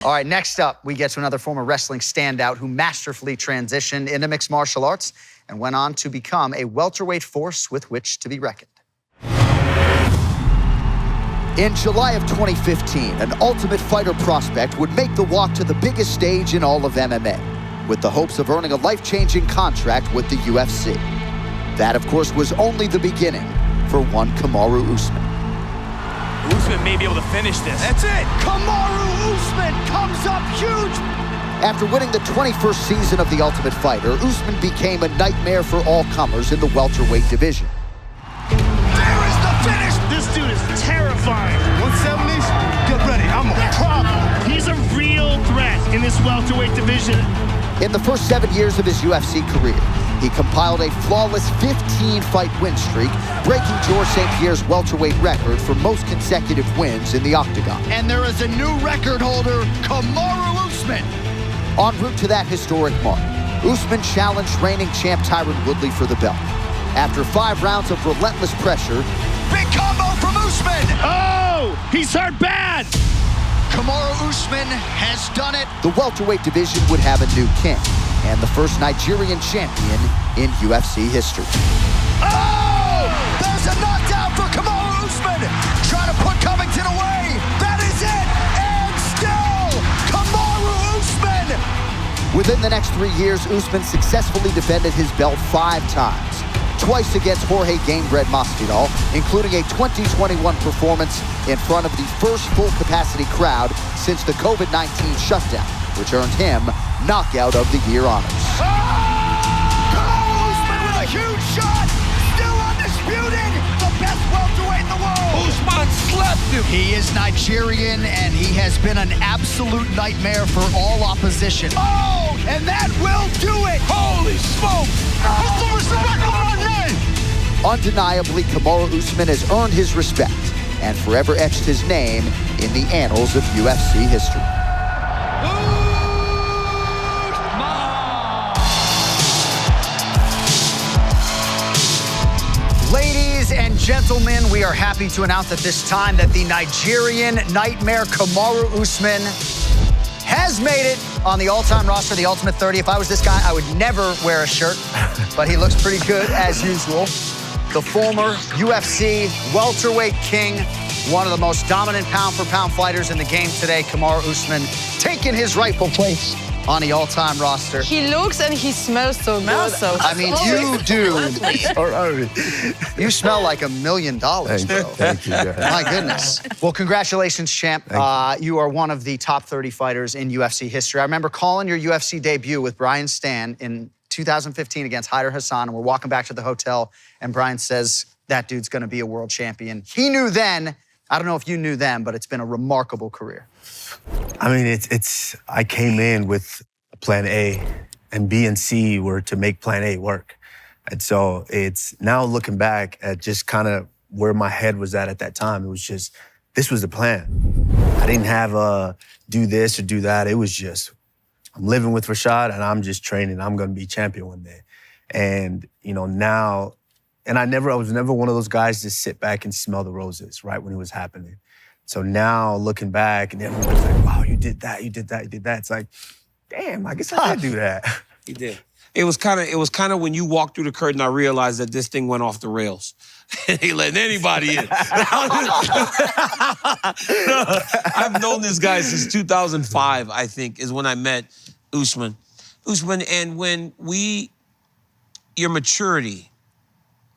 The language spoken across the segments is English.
All right, next up, we get to another former wrestling standout who masterfully transitioned into mixed martial arts and went on to become a welterweight force with which to be reckoned. In July of 2015, an Ultimate Fighter prospect would make the walk to the biggest stage in all of MMA, with the hopes of earning a life-changing contract with the UFC. That, of course, was only the beginning for one Kamaru Usman. Usman may be able to finish this. That's it! Kamaru Usman comes up huge! After winning the 21st season of The Ultimate Fighter, Usman became a nightmare for all comers in the welterweight division. There is the finish! This dude is terrifying. 170s, get ready, I'm a problem. He's a real threat in this welterweight division. In the first 7 years of his UFC career, he compiled a flawless 15-fight win streak, breaking George St. Pierre's welterweight record for most consecutive wins in the octagon. And there is a new record holder, Kamaru Usman. En route to that historic mark, Usman challenged reigning champ Tyron Woodley for the belt. After 5 rounds of relentless pressure, Big combo from Usman! Oh, he's hurt bad! Kamaru Usman has done it. the welterweight division would have a new king and the first Nigerian champion in UFC history. Oh! There's a knockdown for Kamaru Usman! Trying to put Covington away! That is it! And still, Kamaru Usman! Within the next 3 years, Usman successfully defended his belt 5 times. Twice against Jorge Gamebred Masvidal, including a 2021 performance in front of the first full-capacity crowd since the COVID-19 shutdown, which earned him Knockout of the Year honors. Oh! Kamaru Usman with a huge shot! Still undisputed! The best welterweight in the world! Usman slept him. He is Nigerian, and he has been an absolute nightmare for all opposition. Oh! And that will do it! Holy smoke! Put some respect on our name! Undeniably, Kamaru Usman has earned his respect and forever etched his name in the annals of UFC history. Ladies and gentlemen, we are happy to announce at this time that the Nigerian nightmare Kamaru Usman has made it on the all-time roster, the Ultimate 30. If I was this guy, I would never wear a shirt, but he looks pretty good as usual. The former UFC welterweight king, one of the most dominant pound-for-pound fighters in the game today, Kamaru Usman, taking his rightful place on the all-time roster. He looks and he smells so good. I mean, you do. You smell like $1 million, bro. Thank you, guys. My goodness. Well, congratulations, champ. You are one of the top 30 fighters in UFC history. I remember calling your UFC debut with Brian Stan in 2015 against Hyder Hassan, and we're walking back to the hotel, and Brian says, that dude's gonna be a world champion. He knew then, I don't know if you knew then, but it's been a remarkable career. I mean, I came in with plan A, and B and C were to make plan A work. And so it's now looking back at just kind of where my head was at that time. It was just, this was the plan. I didn't have a do this or do that. It was just, I'm living with Rashad and I'm just training. I'm going to be champion one day. And, you know, now, and I was never one of those guys to sit back and smell the roses right when it was happening. So now looking back and everyone's like, wow, you did that, you did that, you did that. It's like, damn, I guess I did do that. He did. It was kind of when you walked through the curtain, I realized that this thing went off the rails. He letting anybody in. I've known this guy since 2005, I think, is when I met Usman. And when your maturity,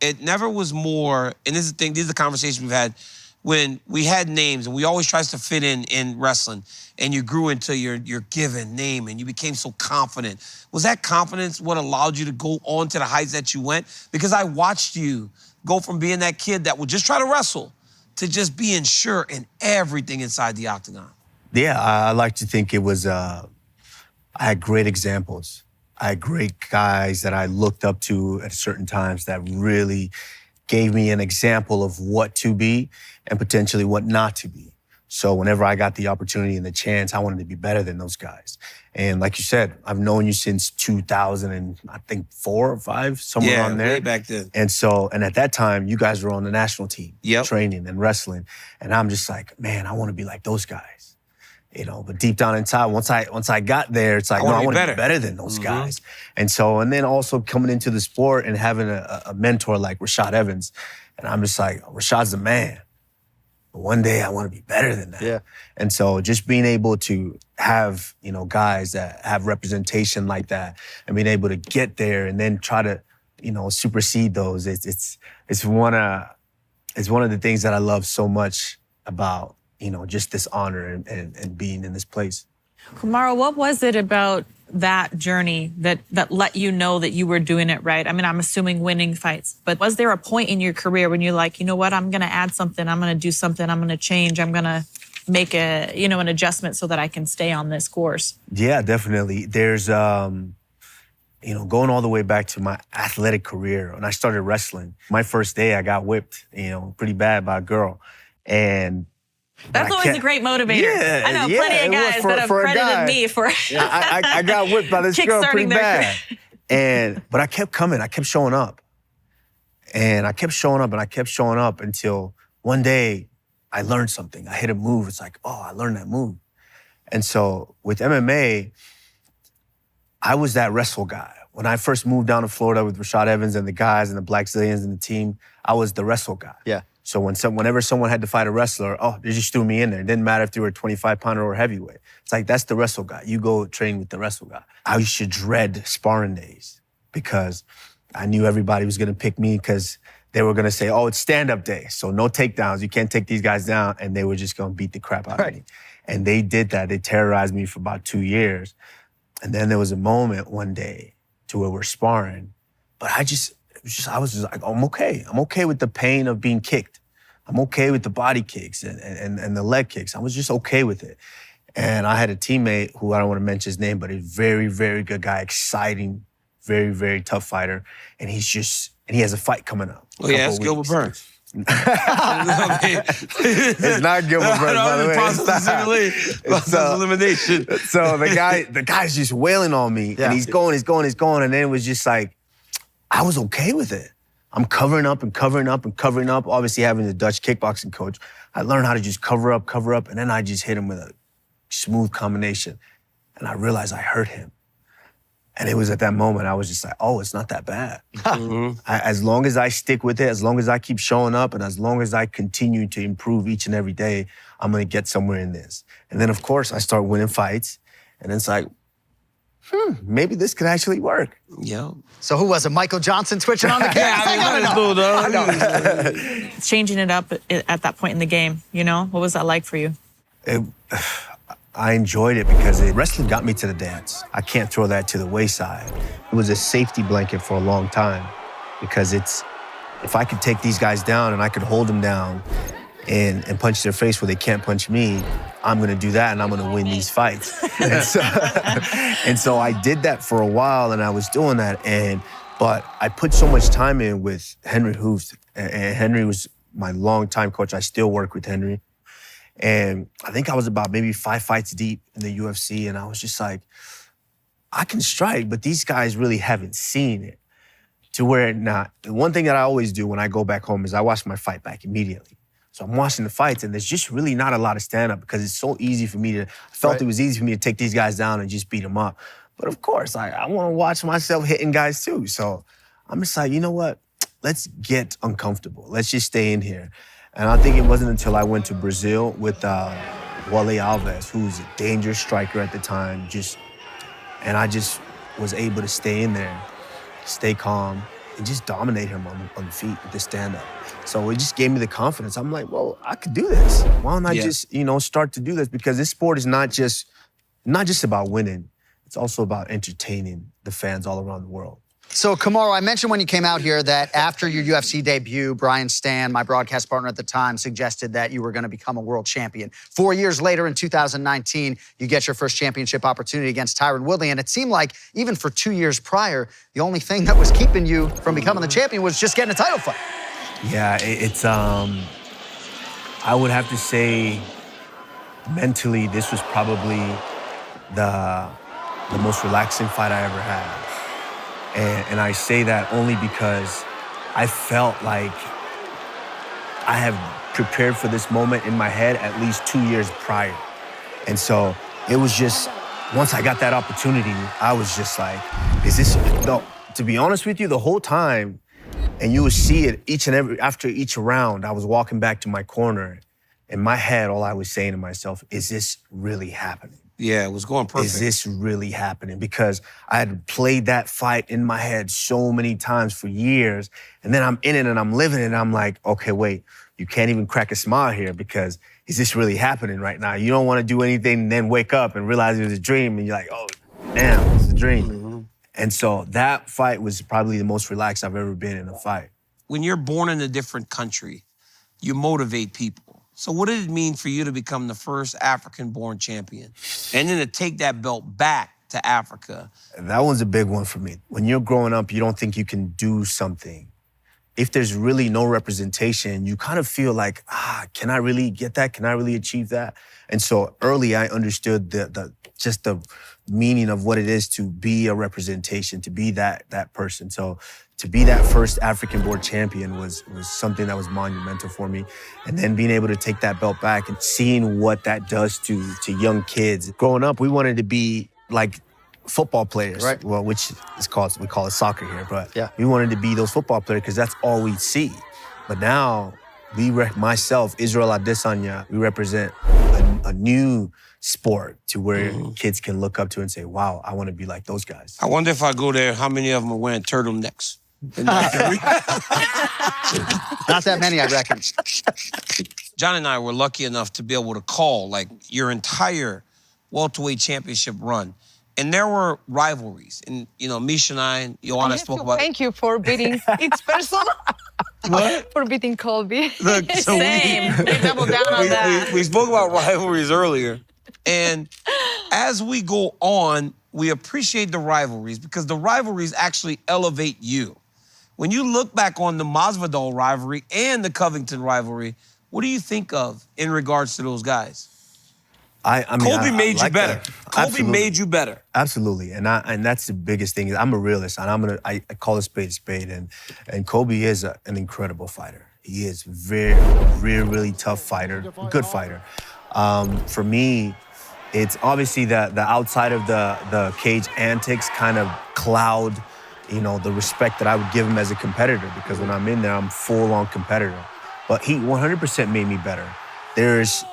it never was more, and this is the thing, these are the conversations we've had, when we had names, and we always tries to fit in wrestling, and you grew into your given name, and you became so confident. Was that confidence what allowed you to go on to the heights that you went? Because I watched you go from being that kid that would just try to wrestle to just being sure in everything inside the octagon. Yeah, I like to think it was, I had great examples. I had great guys that I looked up to at certain times that really gave me an example of what to be and potentially what not to be. So whenever I got the opportunity and the chance, I wanted to be better than those guys. And like you said, I've known you since 2000 and I think 4 or 5, somewhere on there. Yeah, way back then. And at that time, you guys were on the national team, training and wrestling. And I'm just like, man, I want to be like those guys. But deep down inside, once I got there, it's like, I want to be better than those guys. And then also coming into the sport and having a mentor like Rashad Evans, and I'm just like, Rashad's the man. But one day I want to be better than that. Yeah. And so just being able to have, guys that have representation like that and being able to get there and then try to, supersede those, it's one of the things that I love so much about, just this honor and being in this place. Kamaru, what was it about that journey that let you know that you were doing it right? I mean, I'm assuming winning fights, but was there a point in your career when you're like, you know what, I'm going to add something, I'm going to do something, I'm going to change, I'm going to make an adjustment so that I can stay on this course? Yeah, definitely. There's, going all the way back to my athletic career, when I started wrestling, my first day I got whipped, pretty bad by a girl. And that's always a great motivator. Yeah, I know plenty of guys that have credited me for I got whipped by this girl pretty bad. But I kept coming, I kept showing up. And I kept showing up and I kept showing up until one day I learned something. I hit a move. It's like, oh, I learned that move. And so with MMA, I was that wrestle guy. When I first moved down to Florida with Rashad Evans and the guys and the Black Zillions and the team, I was the wrestle guy. Yeah. So whenever someone had to fight a wrestler, they just threw me in there. It didn't matter if they were a 25-pounder or heavyweight. It's like, that's the wrestle guy. You go train with the wrestle guy. I used to dread sparring days because I knew everybody was going to pick me because they were going to say, it's stand-up day, so no takedowns. You can't take these guys down. And they were just going to beat the crap out of me. And they did that. They terrorized me for about 2 years. And then there was a moment one day to where we're sparring, but I was just like, I'm okay. I'm okay with the pain of being kicked. I'm okay with the body kicks and the leg kicks. I was just okay with it. And I had a teammate who, I don't want to mention his name, but a very, very good guy, exciting, very, very tough fighter. And he has a fight coming up. Oh, yeah, it's Gilbert Burns. It's not Gilbert Burns, by the way. Process elimination. So the guy's just wailing on me, and he's going, and then it was just like, I was okay with it. I'm covering up and covering up and covering up. Obviously, having the Dutch kickboxing coach, I learned how to just cover up, and then I just hit him with a smooth combination, and I realized I hurt him. And it was at that moment I was just like, it's not that bad. As long as I stick with it, as long as I keep showing up, and as long as I continue to improve each and every day, I'm gonna get somewhere in this. And then, of course, I start winning fights, and it's like, maybe this could actually work. Yeah. So who was it? Michael Johnson switching on the camera? I know. Changing it up at that point in the game, what was that like for you? I enjoyed it because wrestling got me to the dance. I can't throw that to the wayside. It was a safety blanket for a long time because if I could take these guys down and I could hold them down and punch their face where they can't punch me, I'm gonna do that and I'm gonna win these fights. and so I did that for a while and I was doing that, but I put so much time in with Henry Hooft, and Henry was my longtime coach. I still work with Henry. And I think I was about maybe 5 fights deep in the UFC, and I was just like, I can strike, but these guys really haven't seen it. To where not. The one thing that I always do when I go back home is I watch my fight back immediately. So I'm watching the fights, and there's just really not a lot of stand-up because it's so easy for me to, I felt it was easy for me to take these guys down and just beat them up. But of course, I want to watch myself hitting guys too. So I'm just like, you know what? Let's get uncomfortable. Let's just stay in here. And I think it wasn't until I went to Brazil with Wale Alves, who's a dangerous striker at the time, and I just was able to stay in there, stay calm, and just dominate him on the feet with the stand-up. So it just gave me the confidence. I'm like, well, I could do this. Why don't I just, start to do this? Because this sport is not just about winning. It's also about entertaining the fans all around the world. So, Kamaru, I mentioned when you came out here that after your UFC debut, Brian Stan, my broadcast partner at the time, suggested that you were going to become a world champion. 4 years later, in 2019, you get your first championship opportunity against Tyron Woodley, and it seemed like even for 2 years prior, the only thing that was keeping you from becoming the champion was just getting a title fight. Yeah, it's I would have to say, mentally, this was probably the most relaxing fight I ever had. And I say that only because I felt like I have prepared for this moment in my head at least 2 years prior. And so it was just, once I got that opportunity, I was just like, is this, no, to be honest with you, the whole time, and you would see it after each round, I was walking back to my corner. In my head, all I was saying to myself, is this really happening? Yeah, it was going perfect. Is this really happening? Because I had played that fight in my head so many times for years, and then I'm in it and I'm living it, and I'm like, okay, wait, you can't even crack a smile here because is this really happening right now? You don't want to do anything and then wake up and realize it was a dream, and you're like, oh, damn, it's a dream. Mm-hmm. And so that fight was probably the most relaxed I've ever been in a fight. When you're born in a different country, you motivate people. So what did it mean for you to become the first African-born champion? And then to take that belt back to Africa? That one's a big one for me. When you're growing up, you don't think you can do something. If there's really no representation, you kind of feel like, can I really get that? Can I really achieve that? And so early, I understood just the meaning of what it is to be a representation, to be that person. So to be that first African-born champion was something that was monumental for me. And then being able to take that belt back and seeing what that does to young kids. Growing up, we wanted to be like football players, right? Well, which is we call it soccer here, but yeah, we wanted to be those football players because that's all we see. But now, myself, Israel Adesanya, we represent a new sport to where kids can look up to and say, wow, I want to be like those guys. I wonder if I go there, how many of them are wearing turtlenecks? Not that many, I reckon. John and I were lucky enough to be able to call like your entire welterweight championship run. And there were rivalries. And, Miesha and I and Joanna spoke about it. Thank you for beating. It's personal. What? For beating Colby. Look, so Same. They doubled down on that. We spoke about rivalries earlier. And as we go on, we appreciate the rivalries because the rivalries actually elevate you. When you look back on the Masvidal rivalry and the Covington rivalry, what do you think of in regards to those guys? Colby made you better. Colby made you better. Absolutely, and that's the biggest thing. I'm a realist, and I call a spade, and Colby is an incredible fighter. He is really tough fighter, good fighter. For me, it's obviously the outside of the cage antics kind of cloud, the respect that I would give him as a competitor, because when I'm in there, I'm full-on competitor. But he 100% made me better. There's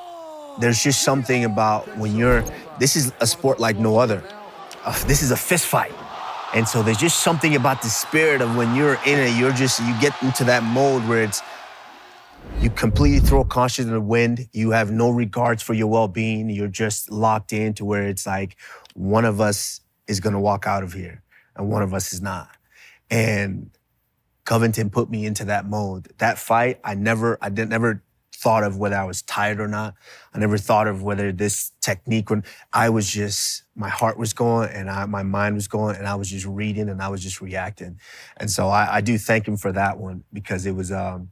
just something about when this is a sport like no other. This is a fist fight. And so there's just something about the spirit of when you're in it, you get into that mode where you completely throw caution to the wind. You have no regards for your well-being. You're just locked in to where it's like one of us is gonna walk out of here and one of us is not. And Covington put me into that mode. That fight, I never thought of whether I was tired or not. I never thought of whether this technique, my heart was going and my mind was going, and I was just reading and I was just reacting. And so I do thank him for that one, because it was an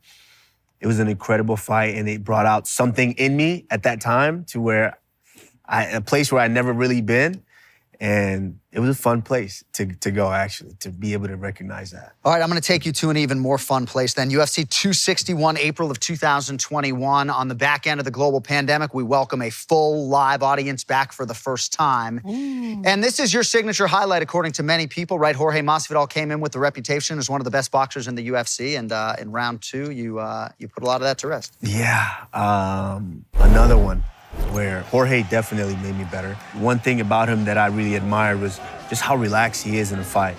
incredible fight, and it brought out something in me at that time to where a place where I'd never really been. And it was a fun place to go, actually, to be able to recognize that. All right, I'm going to take you to an even more fun place then. UFC 261, April of 2021. On the back end of the global pandemic, we welcome a full live audience back for the first time. And this is your signature highlight, according to many people, right? Jorge Masvidal came in with the reputation as one of the best boxers in the UFC. And in round two, you put a lot of that to rest. Yeah, another one where Jorge definitely made me better. One thing about him that I really admired was just how relaxed he is in a fight.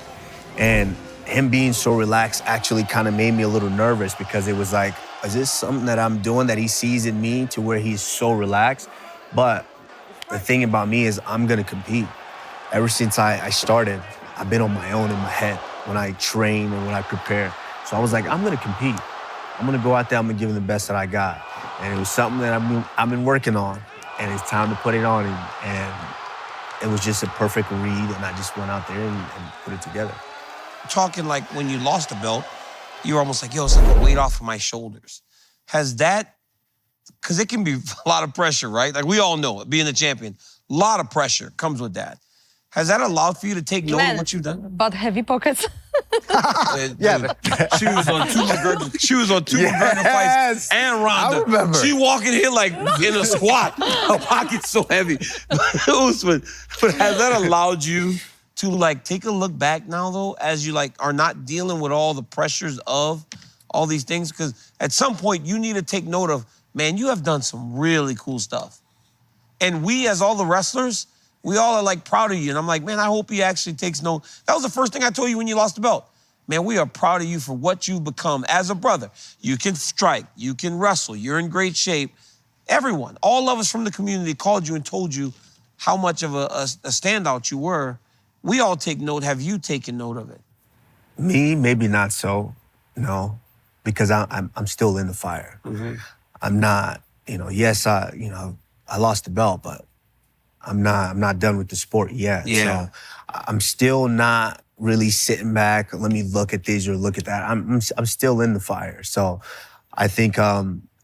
And him being so relaxed actually kind of made me a little nervous, because it was like, is this something that I'm doing that he sees in me to where he's so relaxed? But the thing about me is I'm gonna compete. Ever since I started, I've been on my own in my head when I train and when I prepare. So I was like, I'm gonna compete. I'm gonna go out there, I'm gonna give him the best that I got. And it was something that I've been working on, and it's time to put it on. And it was just a perfect read, and I just went out there and put it together. Talking like when you lost the belt, you were almost like, yo, it's like a weight off of my shoulders. Has that, because it can be a lot of pressure, right? Like we all know it, being a champion, a lot of pressure comes with that. Has that allowed for you to take note of Man, what you've done? but heavy pockets. Yeah, she was on two McGregor. She was on two McGregor fights and Ronda. I remember. She walking here like in a squat. Her pocket's so heavy. Usman, but has that allowed you to like take a look back now though, as you like are not dealing with all the pressures of all these things? Because at some point you need to take note of, man, you have done some really cool stuff. And we, as all the wrestlers, we all are like proud of you. And I'm like, man, I hope he actually takes note. That was the first thing I told you when you lost the belt. Man, we are proud of you for what you've become as a brother. You can strike, you can wrestle, you're in great shape. Everyone, all of us from the community called you and told you how much of a standout you were. We all take note. Have you taken note of it? Me, maybe not so, no, because I'm still in the fire. I'm not, yes, I lost the belt, but I'm not done with the sport yet. Yeah. So I'm still not really sitting back. Let me look at this or look at that. I'm still in the fire. So I think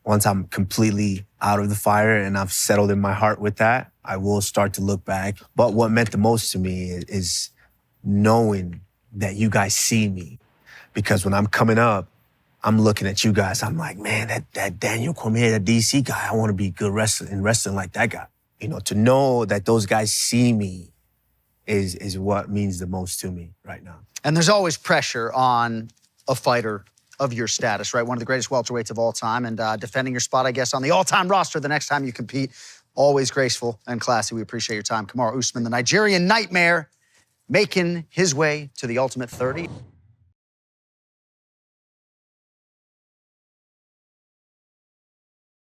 once I'm completely out of the fire and I've settled in my heart with that, I will start to look back. But what meant the most to me is knowing that you guys see me. Because when I'm coming up, I'm looking at you guys. I'm like, man, that Daniel Cormier, that DC guy, I want to be good wrestling like that guy. To know that those guys see me is what means the most to me right now. And there's always pressure on a fighter of your status, right? One of the greatest welterweights of all time, and defending your spot, I guess, on the all-time roster the next time you compete. Always graceful and classy. We appreciate your time. Kamaru Usman, the Nigerian Nightmare, making his way to the Ultimate 30.